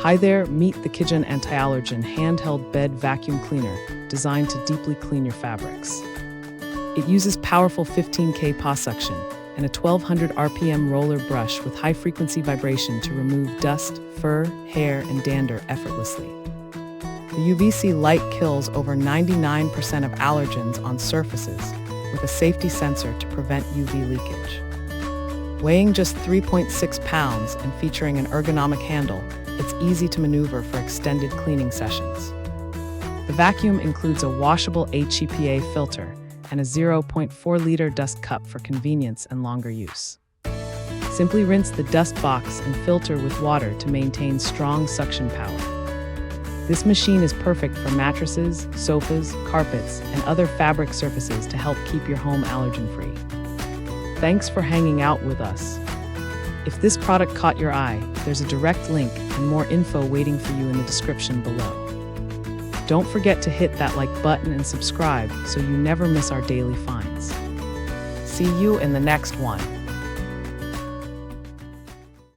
Hi there, meet the Qijun Anti-Allergen handheld bed vacuum cleaner designed to deeply clean your fabrics. It uses powerful 15K paw suction and a 1200 RPM roller brush with high-frequency vibration to remove dust, fur, hair, and dander effortlessly. The UVC light kills over 99% of allergens on surfaces with a safety sensor to prevent UV leakage. Weighing just 3.6 pounds and featuring an ergonomic handle, it's easy to maneuver for extended cleaning sessions. The vacuum includes a washable HEPA filter and a 0.4-liter dust cup for convenience and longer use. Simply rinse the dust box and filter with water to maintain strong suction power. This machine is perfect for mattresses, sofas, carpets, and other fabric surfaces to help keep your home allergen-free. Thanks for hanging out with us. If this product caught your eye, there's a direct link and more info waiting for you in the description below. Don't forget to hit that like button and subscribe so you never miss our daily finds. See you in the next one.